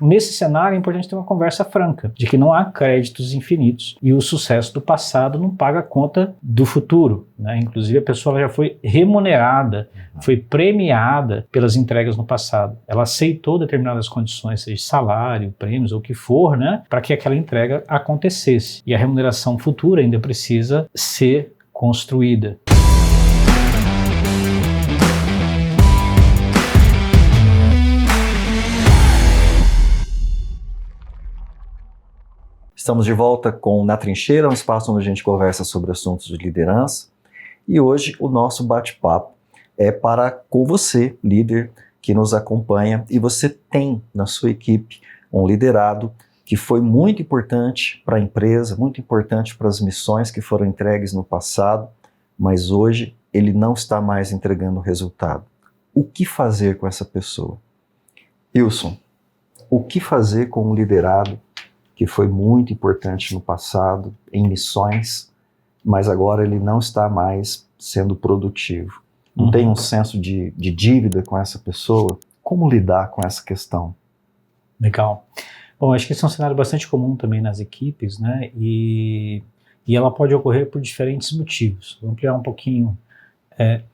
Nesse cenário é importante ter uma conversa franca, de que não há créditos infinitos e o sucesso do passado não paga a conta do futuro, né? Inclusive a pessoa já foi remunerada, foi premiada pelas entregas no passado. Ela aceitou determinadas condições, seja salário, prêmios ou o que for, né, para que aquela entrega acontecesse. E a remuneração futura ainda precisa ser construída. Estamos de volta com Na Trincheira, um espaço onde a gente conversa sobre assuntos de liderança. E hoje o nosso bate-papo é com você, líder, que nos acompanha. E você tem na sua equipe um liderado que foi muito importante para a empresa, muito importante para as missões que foram entregues no passado, mas hoje ele não está mais entregando resultado. O que fazer com essa pessoa? Wilson, o que fazer com um liderado que foi muito importante no passado, em missões, mas agora ele não está mais sendo produtivo? Não tem um senso de dívida com essa pessoa? Como lidar com essa questão? Legal. Bom, acho que esse é um cenário bastante comum também nas equipes, né? E ela pode ocorrer por diferentes motivos. Vou ampliar um pouquinho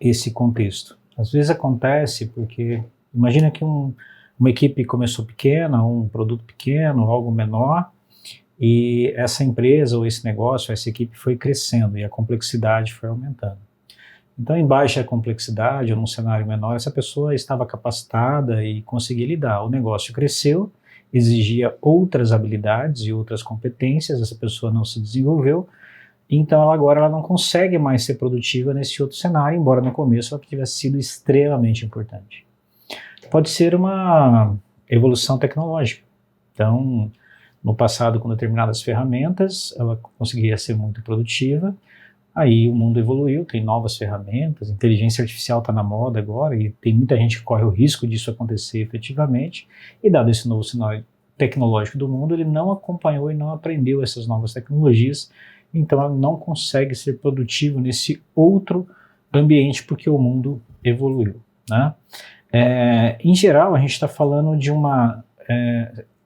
esse contexto. Às vezes acontece porque, imagina que uma equipe começou pequena, um produto pequeno, algo menor, e essa empresa ou esse negócio, essa equipe foi crescendo e a complexidade foi aumentando. Então, em baixa complexidade ou num cenário menor, essa pessoa estava capacitada e conseguia lidar. O negócio cresceu, exigia outras habilidades e outras competências, essa pessoa não se desenvolveu, então agora ela não consegue mais ser produtiva nesse outro cenário, embora no começo ela tivesse sido extremamente importante. Pode ser uma evolução tecnológica. Então, no passado, com determinadas ferramentas, ela conseguia ser muito produtiva, aí o mundo evoluiu, tem novas ferramentas, inteligência artificial está na moda agora, e tem muita gente que corre o risco disso acontecer efetivamente, e dado esse novo cenário tecnológico do mundo, ele não acompanhou e não aprendeu essas novas tecnologias, então ela não consegue ser produtivo nesse outro ambiente, porque o mundo evoluiu, né? Em geral, a gente está falando de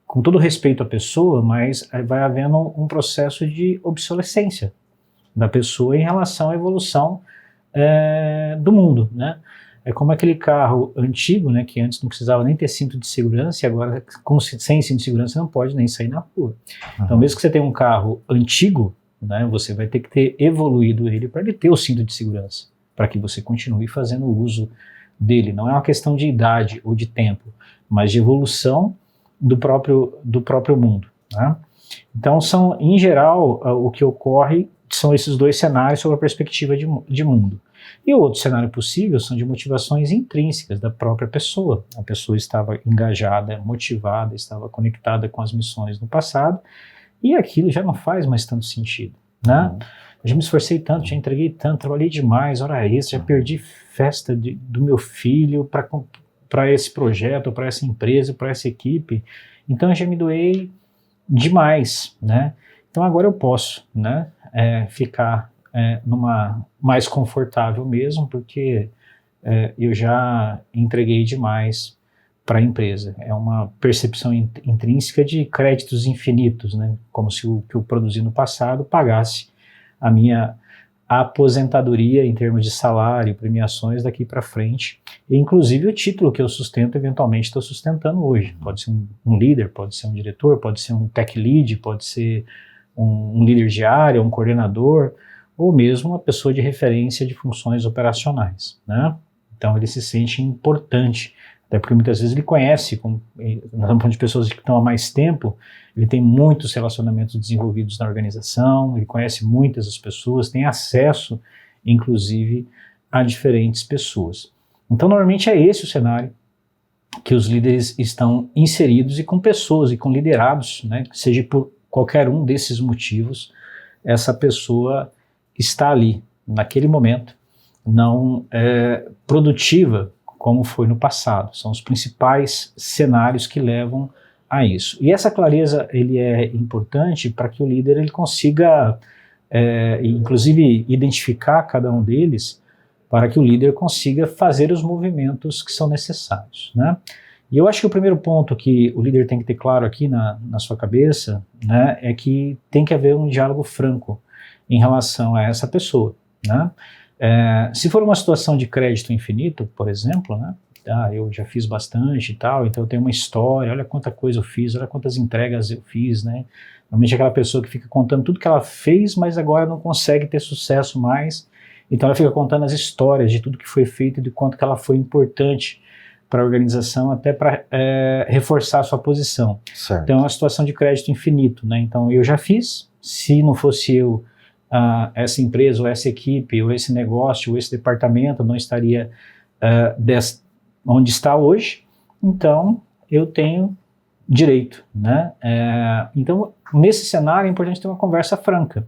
com todo respeito à pessoa, mas vai havendo um processo de obsolescência da pessoa em relação à evolução do mundo, né? É como aquele carro antigo, né, que antes não precisava nem ter cinto de segurança e agora sem cinto de segurança você não pode nem sair na rua. Então, mesmo que você tenha um carro antigo, né, você vai ter que ter evoluído ele para ele ter o cinto de segurança, para que você continue fazendo uso dele. Não é uma questão de idade ou de tempo, mas de evolução do próprio mundo, né? Então, em geral, o que ocorre são esses dois cenários sob a perspectiva de mundo. E o outro cenário possível são de motivações intrínsecas da própria pessoa. A pessoa estava engajada, motivada, estava conectada com as missões no passado, e aquilo já não faz mais tanto sentido, né? Eu já me esforcei tanto, já entreguei tanto, trabalhei demais, hora extra, já perdi festa do meu filho para esse projeto, para essa empresa, para essa equipe. Então eu já me doei demais, né? Então agora eu posso, né, ficar numa mais confortável mesmo, porque eu já entreguei demais para a empresa. É uma percepção intrínseca de créditos infinitos, né? Como se o que eu produzi no passado pagasse a minha aposentadoria em termos de salário, premiações daqui para frente, e inclusive o título que eu sustento, eventualmente estou sustentando hoje. Pode ser um líder, pode ser um diretor, pode ser um tech lead, pode ser um líder de área, um coordenador, ou mesmo uma pessoa de referência de funções operacionais, né? Então ele se sente importante, até porque muitas vezes ele conhece, nós estamos falando de pessoas que estão há mais tempo, ele tem muitos relacionamentos desenvolvidos na organização, ele conhece muitas das pessoas, tem acesso, inclusive, a diferentes pessoas. Então, normalmente é esse o cenário que os líderes estão inseridos e com pessoas e com liderados, né, seja por qualquer um desses motivos, essa pessoa está ali, naquele momento, não produtiva como foi no passado. São os principais cenários que levam a isso. E essa clareza ele é importante para que o líder ele consiga, inclusive, identificar cada um deles, para que o líder consiga fazer os movimentos que são necessários, né? E eu acho que o primeiro ponto que o líder tem que ter claro aqui na sua cabeça, né, é que tem que haver um diálogo franco em relação a essa pessoa, né? Se for uma situação de crédito infinito, por exemplo, né, eu já fiz bastante e tal, então eu tenho uma história, olha quanta coisa eu fiz, olha quantas entregas eu fiz, né? Normalmente é aquela pessoa que fica contando tudo que ela fez, mas agora não consegue ter sucesso mais, então ela fica contando as histórias de tudo que foi feito e de quanto que ela foi importante para a organização, até para reforçar a sua posição. Certo. Então é uma situação de crédito infinito, né? Então eu já fiz, se não fosse eu, essa empresa, ou essa equipe, ou esse negócio, ou esse departamento não estaria onde está hoje, então eu tenho direito, né? Então, nesse cenário é importante ter uma conversa franca,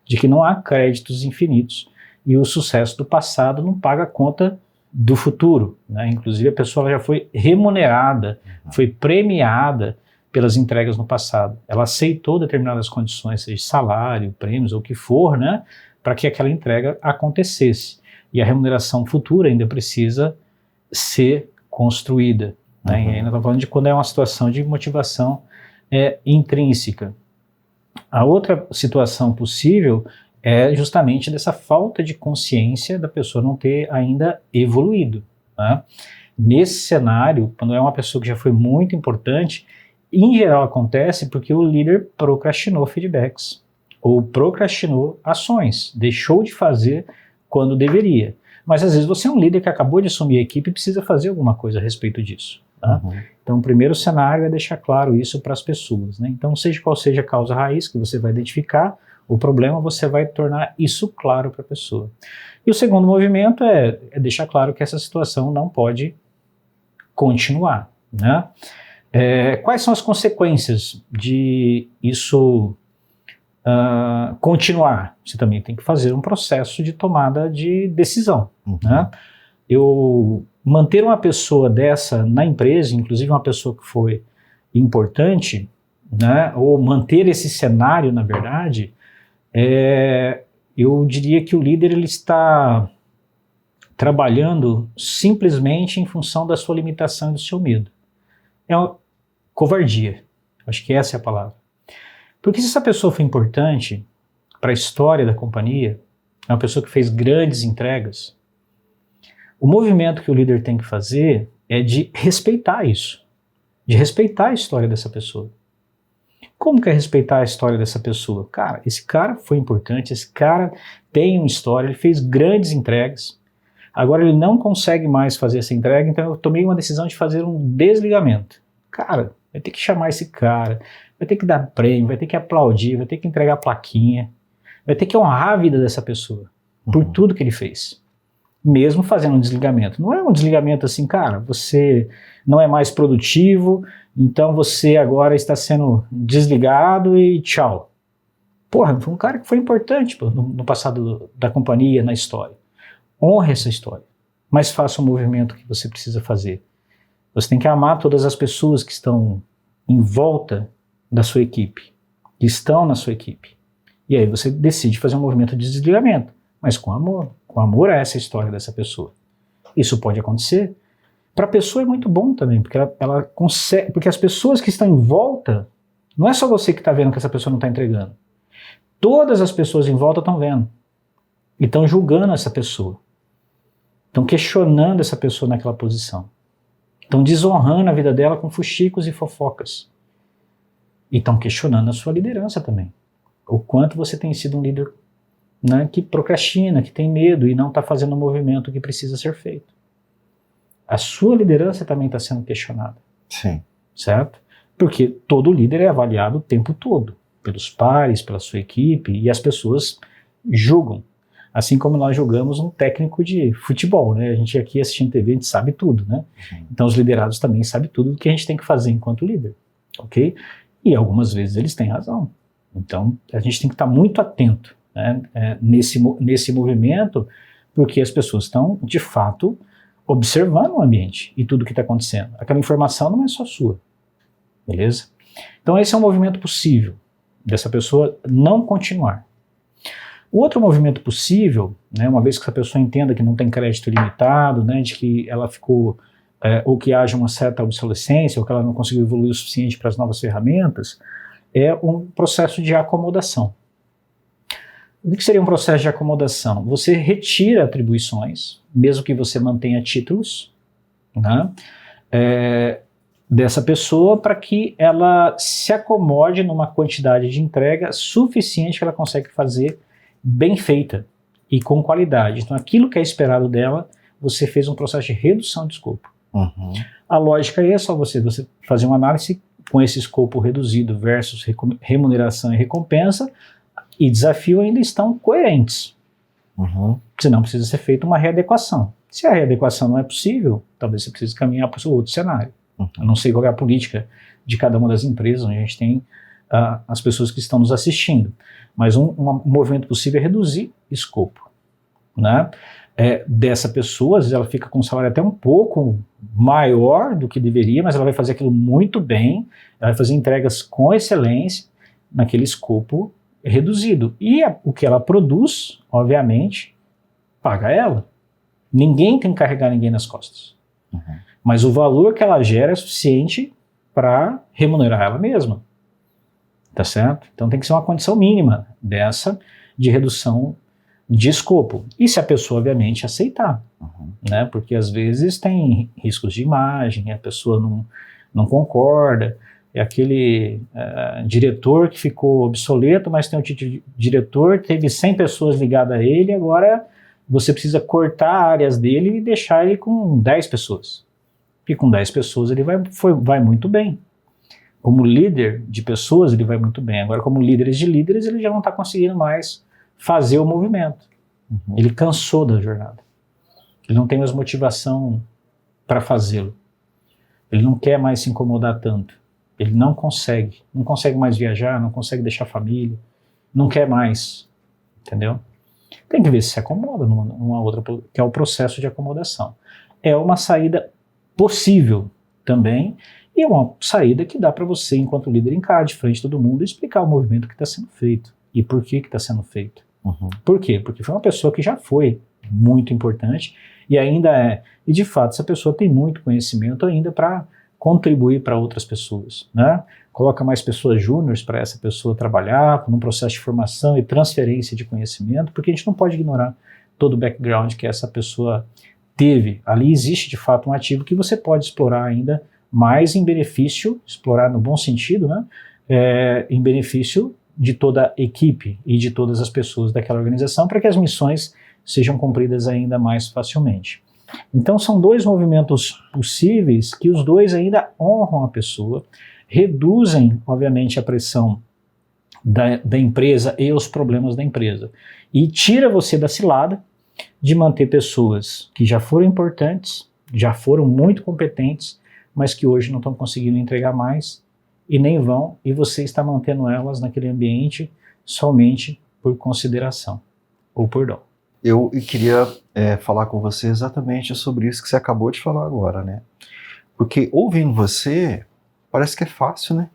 de que não há créditos infinitos, e o sucesso do passado não paga a conta do futuro, né? Inclusive a pessoa já foi remunerada, foi premiada pelas entregas no passado. Ela aceitou determinadas condições, seja salário, prêmios ou o que for, né, para que aquela entrega acontecesse. E a remuneração futura ainda precisa ser construída, né? E ainda estamos falando de quando é uma situação de motivação intrínseca. A outra situação possível é justamente dessa falta de consciência da pessoa não ter ainda evoluído, né? Nesse cenário, quando é uma pessoa que já foi muito importante, em geral acontece porque o líder procrastinou feedbacks, ou procrastinou ações, deixou de fazer quando deveria. Mas às vezes você é um líder que acabou de assumir a equipe e precisa fazer alguma coisa a respeito disso, tá? Então o primeiro cenário é deixar claro isso para as pessoas, né? Então seja qual seja a causa raiz que você vai identificar, o problema, você vai tornar isso claro para a pessoa. E o segundo movimento é deixar claro que essa situação não pode continuar, né? Quais são as consequências de isso continuar? Você também tem que fazer um processo de tomada de decisão, né? Eu manter uma pessoa dessa na empresa, inclusive uma pessoa que foi importante, né, ou manter esse cenário, na verdade, eu diria que o líder ele está trabalhando simplesmente em função da sua limitação e do seu medo. É uma covardia, acho que essa é a palavra. Porque se essa pessoa foi importante para a história da companhia, é uma pessoa que fez grandes entregas, o movimento que o líder tem que fazer é de respeitar isso, de respeitar a história dessa pessoa. Como que é respeitar a história dessa pessoa? Cara, esse cara foi importante, esse cara tem uma história, ele fez grandes entregas, agora ele não consegue mais fazer essa entrega, então eu tomei uma decisão de fazer um desligamento. Cara, vai ter que chamar esse cara, vai ter que dar prêmio, vai ter que aplaudir, vai ter que entregar plaquinha, vai ter que honrar a vida dessa pessoa por tudo que ele fez, mesmo fazendo um desligamento. Não é um desligamento assim, cara, você não é mais produtivo, então você agora está sendo desligado e tchau. Porra, foi um cara que foi importante no passado da companhia, na história. Honre essa história, mas faça o movimento que você precisa fazer. Você tem que amar todas as pessoas que estão em volta da sua equipe, que estão na sua equipe. E aí você decide fazer um movimento de desligamento, mas com amor a essa história dessa pessoa. Isso pode acontecer. Para a pessoa é muito bom também, porque ela consegue, porque as pessoas que estão em volta, não é só você que está vendo que essa pessoa não está entregando. Todas as pessoas em volta estão vendo e estão julgando essa pessoa, estão questionando essa pessoa naquela posição, estão desonrando a vida dela com fuxicos e fofocas e estão questionando a sua liderança também. O quanto você tem sido um líder, né, que procrastina, que tem medo e não está fazendo o movimento que precisa ser feito. A sua liderança também está sendo questionada. Sim. Certo? Porque todo líder é avaliado o tempo todo, pelos pares, pela sua equipe, e as pessoas julgam. Assim como nós julgamos um técnico de futebol, né? A gente aqui assistindo TV, a gente sabe tudo, né? Então os liderados também sabem tudo do que a gente tem que fazer enquanto líder, ok? E algumas vezes eles têm razão. Então a gente tem que estar muito atento, né, nesse movimento, porque as pessoas estão, de fato, observando o ambiente e tudo o que está acontecendo. Aquela informação não é só sua, beleza? Então esse é um movimento possível, dessa pessoa não continuar. O outro movimento possível, né, uma vez que essa pessoa entenda que não tem crédito limitado, né, de que ela ficou ou que haja uma certa obsolescência, ou que ela não conseguiu evoluir o suficiente para as novas ferramentas, é um processo de acomodação. O que seria um processo de acomodação? Você retira atribuições, mesmo que você mantenha títulos, né, dessa pessoa, para que ela se acomode numa quantidade de entrega suficiente que ela consegue fazer bem feita e com qualidade. Então, aquilo que é esperado dela, você fez um processo de redução de escopo. Uhum. A lógica aí é só você fazer uma análise com esse escopo reduzido versus remuneração e recompensa, e desafio ainda estão coerentes. Uhum. Senão precisa ser feita uma readequação. Se a readequação não é possível, talvez você precise caminhar para o outro cenário. Uhum. Eu não sei qual é a política de cada uma das empresas, onde a gente tem as pessoas que estão nos assistindo. Mas um movimento possível é reduzir escopo, né? Dessa pessoa, às vezes ela fica com um salário até um pouco maior do que deveria, mas ela vai fazer aquilo muito bem, ela vai fazer entregas com excelência naquele escopo reduzido. E o que ela produz, obviamente, paga ela. Ninguém tem que carregar ninguém nas costas. Uhum. Mas o valor que ela gera é suficiente para remunerar ela mesma. Tá certo? Então tem que ser uma condição mínima dessa de redução de escopo. E se a pessoa, obviamente, aceitar. Né? Porque às vezes tem riscos de imagem, a pessoa não concorda, é aquele diretor que ficou obsoleto, mas tem um diretor que teve 100 pessoas ligadas a ele, agora você precisa cortar áreas dele e deixar ele com 10 pessoas. E com 10 pessoas ele vai muito bem. Como líder de pessoas, ele vai muito bem. Agora, como líderes de líderes, ele já não está conseguindo mais fazer o movimento. Uhum. Ele cansou da jornada. Ele não tem mais motivação para fazê-lo. Ele não quer mais se incomodar tanto. Ele não consegue mais viajar, não consegue deixar a família, não quer mais, entendeu? Tem que ver se acomoda numa outra, que é o processo de acomodação. É uma saída possível também, e é uma saída que dá para você, enquanto líder, encarar de frente todo mundo e explicar o movimento que está sendo feito e por que está sendo feito. Uhum. Por quê? Porque foi uma pessoa que já foi muito importante e ainda é. E de fato, essa pessoa tem muito conhecimento ainda para contribuir para outras pessoas, né? Coloca mais pessoas júniores para essa pessoa trabalhar num processo de formação e transferência de conhecimento, porque a gente não pode ignorar todo o background que essa pessoa teve. Ali existe de fato um ativo que você pode explorar ainda mais em benefício, explorar no bom sentido, né? Em benefício de toda a equipe e de todas as pessoas daquela organização, para que as missões sejam cumpridas ainda mais facilmente. Então são dois movimentos possíveis que os dois ainda honram a pessoa, reduzem, obviamente, a pressão da empresa e os problemas da empresa, e tira você da cilada de manter pessoas que já foram importantes, já foram muito competentes, mas que hoje não estão conseguindo entregar mais e nem vão, e você está mantendo elas naquele ambiente somente por consideração ou por dó. Eu queria falar com você exatamente sobre isso que você acabou de falar agora, né? Porque ouvindo você, parece que é fácil, né?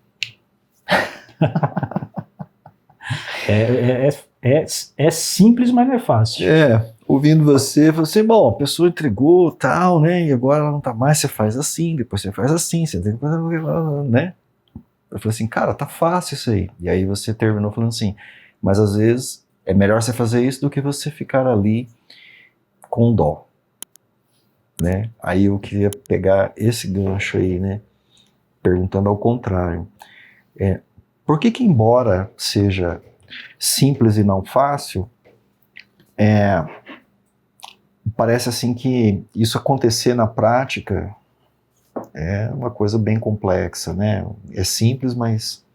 É simples, mas não é fácil. Ouvindo você, bom, a pessoa entregou, tal, né? E agora ela não tá mais, você faz assim, depois você faz assim, você tem que fazer, né? Eu falei assim, cara, tá fácil isso aí. E aí você terminou falando assim, mas às vezes é melhor você fazer isso do que você ficar ali com dó, né? Aí eu queria pegar esse gancho aí, né? Perguntando ao contrário. Por que embora seja simples e não fácil, parece assim que isso acontecer na prática é uma coisa bem complexa, né? É simples, mas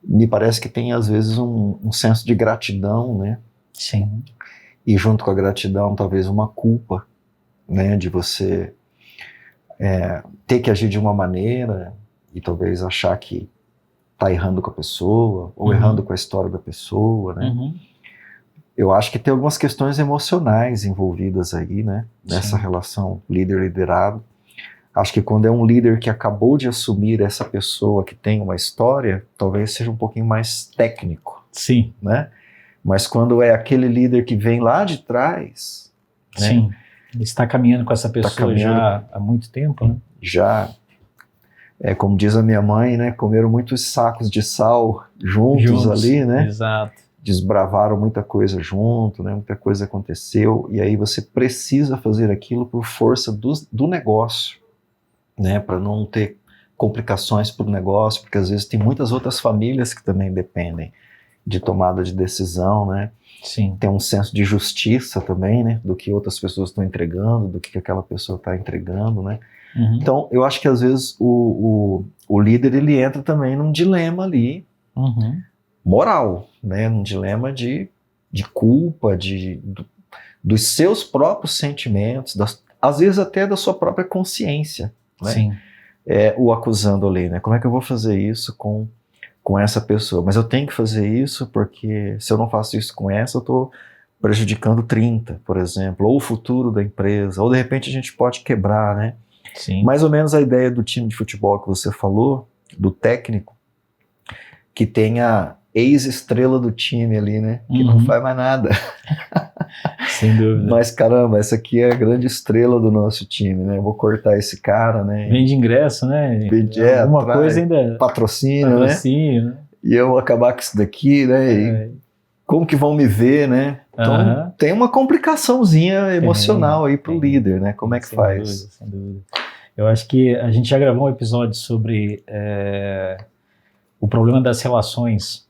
me parece que tem às vezes um senso de gratidão, né? Sim. E junto com a gratidão talvez uma culpa, né? De você ter que agir de uma maneira e talvez achar que tá errando com a pessoa ou errando com a história da pessoa, né? Eu acho que tem algumas questões emocionais envolvidas aí, né? Nessa relação líder-liderado. Acho que quando é um líder que acabou de assumir essa pessoa que tem uma história, talvez seja um pouquinho mais técnico. Sim. Né? Mas quando é aquele líder que vem lá de trás, né? Sim. Ele está caminhando com essa pessoa já há muito tempo, né? Já, como diz a minha mãe, né, comeram muitos sacos de sal juntos ali, né? Exato. Desbravaram muita coisa junto, né? Muita coisa aconteceu, e aí você precisa fazer aquilo por força do negócio, né? Para não ter complicações para o negócio, porque às vezes tem muitas outras famílias que também dependem de tomada de decisão, né? Sim. Tem um senso de justiça também, né? Do que outras pessoas estão entregando, do que aquela pessoa está entregando, né? Uhum. Então, eu acho que às vezes o líder, ele entra também num dilema ali, Uhum. moral, né? Num dilema de culpa, dos seus próprios sentimentos, às vezes até da sua própria consciência, né? Sim. O acusando ali, né? Como é que eu vou fazer isso com essa pessoa? Mas eu tenho que fazer isso porque se eu não faço isso com essa, eu estou prejudicando 30, por exemplo, ou o futuro da empresa, ou de repente a gente pode quebrar, né? Sim. Mais ou menos a ideia do time de futebol que você falou, do técnico, que tem a ex-estrela do time ali, né? Que não faz mais nada. Sem dúvida. Mas caramba, essa aqui é a grande estrela do nosso time, né? Eu vou cortar esse cara, né? Vende ingresso, né? Alguma coisa ainda. Patrocínio, né? Né? E eu vou acabar com isso daqui, né? E como que vão me ver, né? Então tem uma complicaçãozinha emocional aí pro líder, né? Como é que faz? Sem dúvida. Eu acho que a gente já gravou um episódio sobre o problema das relações,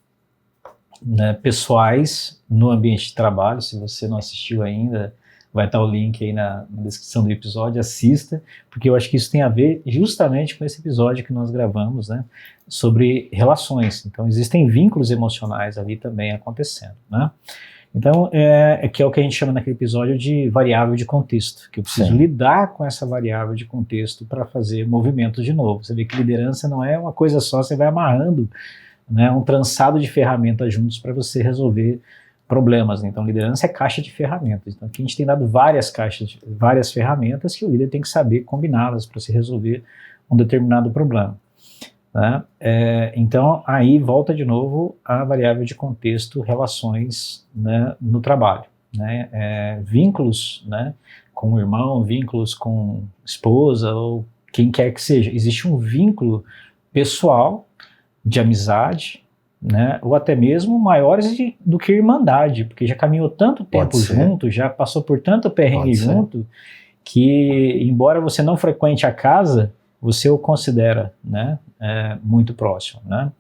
né, pessoais no ambiente de trabalho. Se você não assistiu ainda, vai estar o link aí na descrição do episódio, assista, porque eu acho que isso tem a ver justamente com esse episódio que nós gravamos, né, sobre relações. Então existem vínculos emocionais ali também acontecendo, né? Então que é o que a gente chama naquele episódio de variável de contexto, que eu preciso lidar com essa variável de contexto para fazer movimentos de novo. Você vê que liderança não é uma coisa só, você vai amarrando, né, um trançado de ferramentas juntos para você resolver problemas. Então, liderança é caixa de ferramentas. Então, aqui a gente tem dado várias ferramentas que o líder tem que saber combiná-las para se resolver um determinado problema, né? Então, aí volta de novo a variável de contexto, relações, né, no trabalho, né? Vínculos, né, com o irmão, vínculos com esposa ou quem quer que seja. Existe um vínculo pessoal de amizade, né, ou até mesmo maiores do que irmandade, porque já caminhou tanto tempo junto, já passou por tanto perrengue junto, que embora você não frequente a casa, você o considera, né, muito próximo, né?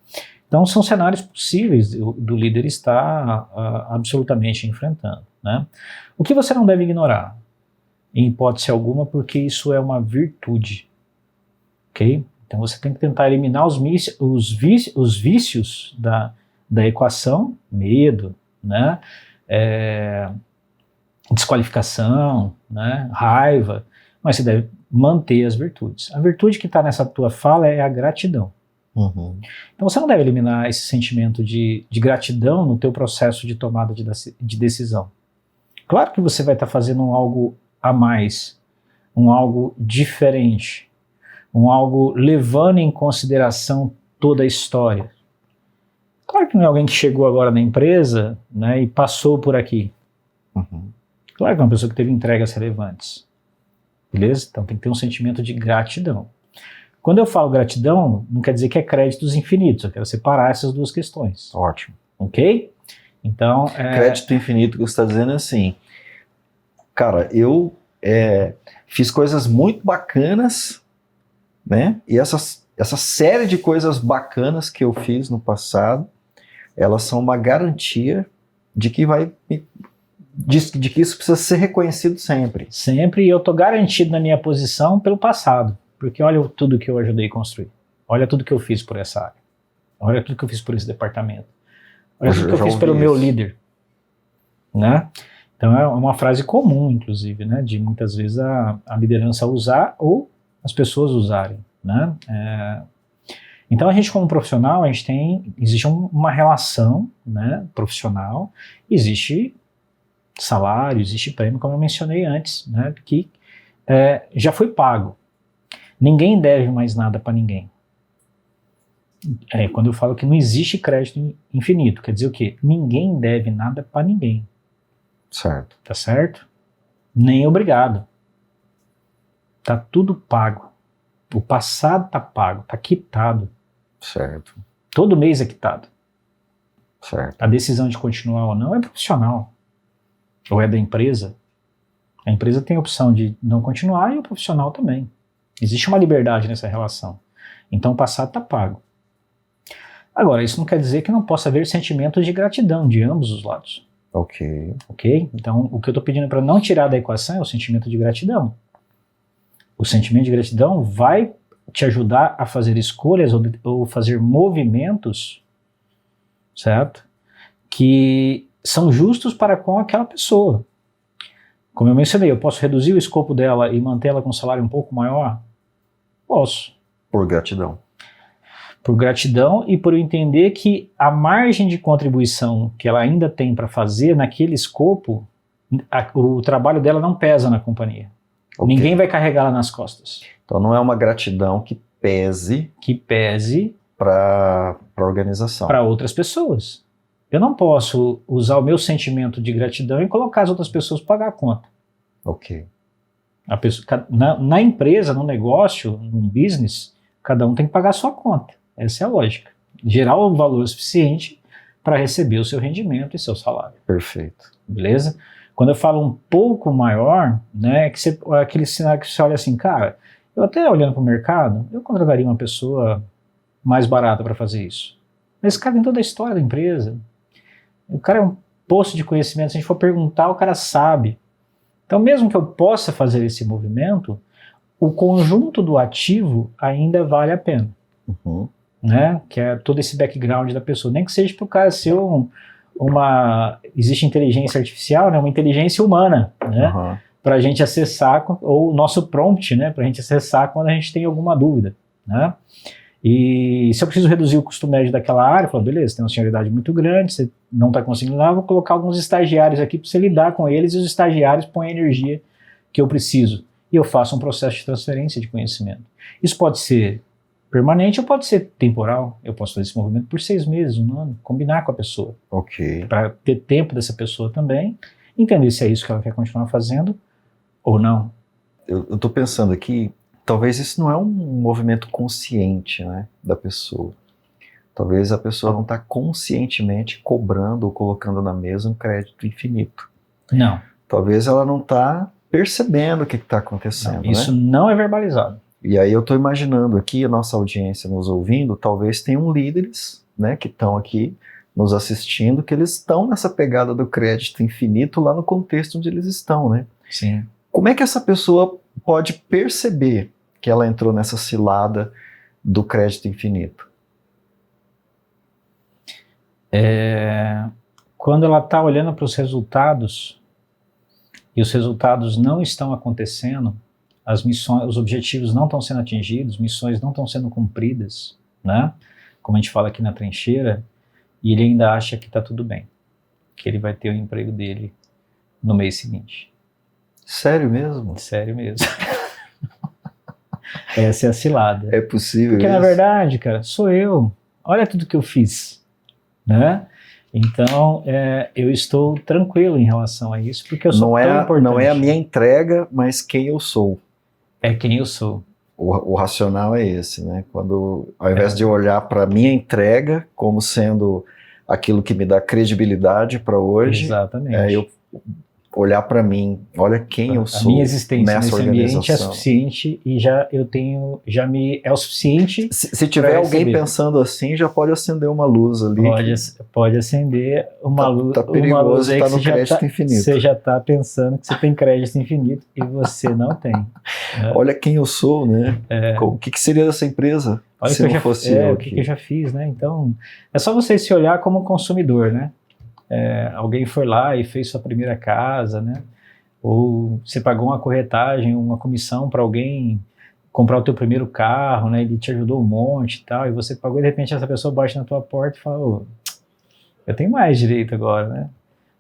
Então são cenários possíveis do líder estar absolutamente enfrentando, né? O que você não deve ignorar, em hipótese alguma, porque isso é uma virtude, ok? Então você tem que tentar eliminar os vícios da equação, medo, né, desqualificação, né, raiva, mas você deve manter as virtudes. A virtude que está nessa tua fala é a gratidão. Uhum. Então você não deve eliminar esse sentimento de gratidão no teu processo de tomada de decisão. Claro que você vai estar fazendo algo a mais, algo diferente, algo levando em consideração toda a história. Claro que não é alguém que chegou agora na empresa, né, e passou por aqui. Uhum. Claro que é uma pessoa que teve entregas relevantes. Beleza? Então tem que ter um sentimento de gratidão. Quando eu falo gratidão, não quer dizer que é créditos infinitos, eu quero separar essas duas questões. Ótimo. Ok? Então, crédito infinito que você está dizendo é assim, cara, eu fiz coisas muito bacanas, né? E essa série de coisas bacanas que eu fiz no passado, elas são uma garantia de que de que isso precisa ser reconhecido sempre. Sempre, e eu estou garantido na minha posição pelo passado, porque olha tudo que eu ajudei a construir, olha tudo que eu fiz por essa área, olha tudo que eu fiz por esse departamento, olha tudo que eu fiz pelo meu líder, né? Então é uma frase comum, inclusive, né, de muitas vezes a liderança usar ou as pessoas usarem, né? Então a gente como profissional, existe uma relação, né, profissional, existe salário, existe prêmio, como eu mencionei antes, né, que já foi pago. Ninguém deve mais nada para ninguém. Quando eu falo que não existe crédito infinito, quer dizer o quê? Ninguém deve nada para ninguém. Certo. Tá certo? Nem obrigado. Tá tudo pago. O passado tá pago, tá quitado. Certo. Todo mês é quitado. Certo. A decisão de continuar ou não é profissional. Ou é da empresa. A empresa tem a opção de não continuar e o profissional também. Existe uma liberdade nessa relação. Então o passado está pago. Agora, isso não quer dizer que não possa haver sentimentos de gratidão de ambos os lados. Ok. Ok? Então o que eu estou pedindo para não tirar da equação é o sentimento de gratidão. O sentimento de gratidão vai te ajudar a fazer escolhas ou fazer movimentos, certo? Que são justos para com aquela pessoa. Como eu mencionei, eu posso reduzir o escopo dela e mantê-la com um salário um pouco maior? Posso. Por gratidão. Por gratidão e por eu entender que a margem de contribuição que ela ainda tem para fazer naquele escopo, o trabalho dela não pesa na companhia. Ok. Ninguém vai carregá-la nas costas. Então não é uma gratidão que pese para a organização. Para outras pessoas. Eu não posso usar o meu sentimento de gratidão e colocar as outras pessoas para pagar a conta. Ok. A pessoa, na empresa, no negócio, num business, cada um tem que pagar a sua conta. Essa é a lógica. Gerar o valor suficiente para receber o seu rendimento e seu salário. Perfeito. Beleza? Quando eu falo um pouco maior, né, aquele cenário que você olha assim, cara, eu até olhando para o mercado, eu contrataria uma pessoa mais barata para fazer isso. Mas esse cara tem toda a história da empresa. O cara é um poço de conhecimento, se a gente for perguntar, o cara sabe. Então, mesmo que eu possa fazer esse movimento, o conjunto do ativo ainda vale a pena. Uhum. Né? Que é todo esse background da pessoa. Nem que seja para o cara ser existe inteligência artificial, né? Uma inteligência humana, né? Uhum. Para a gente acessar, ou o nosso prompt, né? Para a gente acessar quando a gente tem alguma dúvida. Né? E se eu preciso reduzir o custo médio daquela área, eu falo, beleza, tem uma senioridade muito grande, você não está conseguindo lá, vou colocar alguns estagiários aqui para você lidar com eles e os estagiários põem a energia que eu preciso. E eu faço um processo de transferência de conhecimento. Isso pode ser permanente ou pode ser temporal. Eu posso fazer esse movimento por 6 meses, 1 ano, combinar com a pessoa. Ok. Para ter tempo dessa pessoa também, entender se é isso que ela quer continuar fazendo ou não. Eu estou pensando aqui, talvez isso não é um movimento consciente, né, da pessoa. Talvez a pessoa não está conscientemente cobrando ou colocando na mesa um crédito infinito. Não. Talvez ela não está percebendo o que está acontecendo. Não, isso né? não é verbalizado. E aí eu estou imaginando aqui, a nossa audiência nos ouvindo, talvez tenham líderes, né, que estão aqui nos assistindo, que eles estão nessa pegada do crédito infinito lá no contexto onde eles estão, né? Sim. Como é que essa pessoa pode perceber que ela entrou nessa cilada do crédito infinito? Quando ela está olhando para os resultados e os resultados não estão acontecendo, as missões, os objetivos não estão sendo atingidos, missões não estão sendo cumpridas, né? Como a gente fala aqui na trincheira, e ele ainda acha que está tudo bem, que ele vai ter o emprego dele no mês seguinte. Sério mesmo? Sério mesmo. Essa é a cilada. É possível Porque isso? na verdade, cara, sou eu. Olha tudo que eu fiz, né? Então, eu estou tranquilo em relação a isso, porque eu sou tão importante. Não é a minha entrega, mas quem eu sou. É quem eu sou. O racional é esse, né? Quando, ao invés de eu olhar para a minha entrega como sendo aquilo que me dá credibilidade para hoje, exatamente. Eu olhar para mim, olha quem eu sou. A minha existência nessa nesse ambiente é suficiente e é o suficiente. Se tiver alguém pensando assim, já pode acender uma luz ali. Pode acender uma luz. Tá perigoso, uma luz aí tá no crédito infinito. Você já está pensando que você tem crédito infinito e você não tem. Olha quem eu sou, né? O que seria dessa empresa? Olha se não fosse eu. O que eu já fiz, né? Então, é só você se olhar como consumidor, né? Alguém foi lá e fez sua primeira casa, né? Ou você pagou uma corretagem, uma comissão para alguém comprar o teu primeiro carro, né? Ele te ajudou um monte e tal, e você pagou e de repente essa pessoa bate na tua porta e fala, eu tenho mais direito agora, né?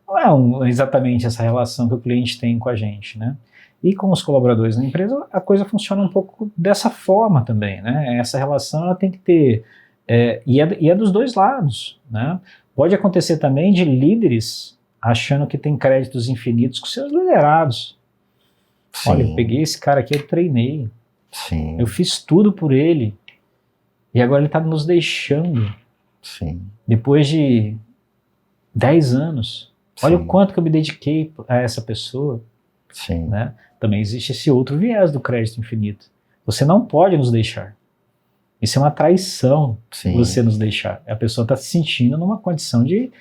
Não é exatamente essa relação que o cliente tem com a gente, né? E com os colaboradores na empresa, a coisa funciona um pouco dessa forma também, né? Essa relação ela tem que ter, e é dos dois lados, né? Pode acontecer também de líderes achando que tem créditos infinitos com seus liderados. Sim. Olha, eu peguei esse cara aqui, eu treinei, Sim. eu fiz tudo por ele, e agora ele está nos deixando, Sim. depois de 10 anos. Olha Sim. o quanto que eu me dediquei a essa pessoa. Sim. Né? Também existe esse outro viés do crédito infinito. Você não pode nos deixar. Isso é uma traição, Sim. você nos deixar. A pessoa está se sentindo numa condição de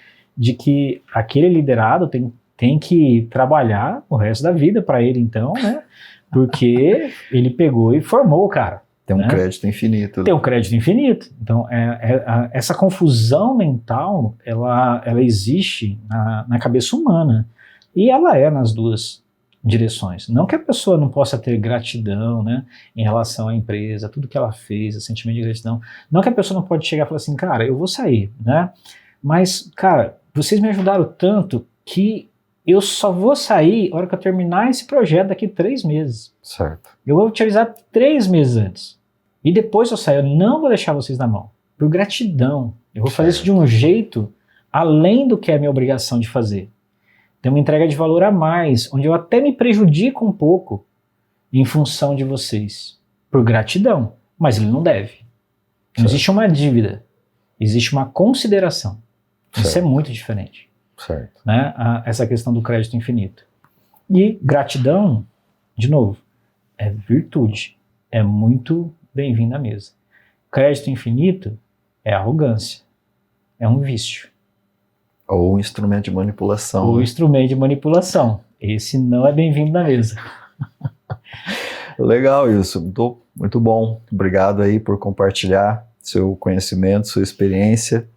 que aquele liderado tem que trabalhar o resto da vida para ele, então, né? Porque ele pegou e formou o cara. Tem um né? crédito infinito. Tem um crédito infinito. Então, essa confusão mental, ela existe na cabeça humana. E ela é nas duas direções. Não que a pessoa não possa ter gratidão, né, em relação à empresa, tudo que ela fez, o sentimento de gratidão. Não que a pessoa não pode chegar e falar assim, cara, eu vou sair, né? Mas, cara, vocês me ajudaram tanto que eu só vou sair na hora que eu terminar esse projeto daqui 3 meses. Certo. Eu vou te avisar 3 meses antes. E depois eu saio, eu não vou deixar vocês na mão. Por gratidão. Eu vou fazer isso de um jeito além do que é a minha obrigação de fazer. Tem uma entrega de valor a mais, onde eu até me prejudico um pouco em função de vocês. Por gratidão. Mas ele não deve. Não existe uma dívida. Existe uma consideração. Isso é muito diferente. Certo. Né? Essa questão do crédito infinito. E gratidão, de novo, é virtude. É muito bem-vindo à mesa. Crédito infinito é arrogância. É um vício. Ou um instrumento de manipulação. Ou instrumento de manipulação. Esse não é bem-vindo na mesa. Legal, Wilson. Muito bom. Obrigado aí por compartilhar seu conhecimento, sua experiência.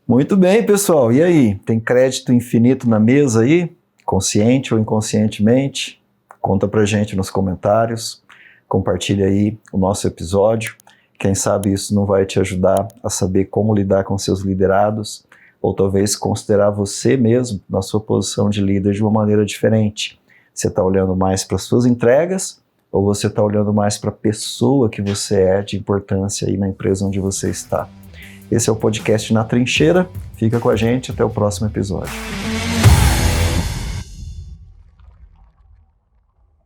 Muito bem, pessoal. E aí? Tem crédito infinito na mesa aí? Consciente ou inconscientemente? Conta pra gente nos comentários. Compartilha aí o nosso episódio. Quem sabe isso não vai te ajudar a saber como lidar com seus liderados, ou talvez considerar você mesmo na sua posição de líder de uma maneira diferente. Você está olhando mais para as suas entregas ou você está olhando mais para a pessoa que você é de importância aí na empresa onde você está? Esse é o podcast Na Trincheira. Fica com a gente, até o próximo episódio.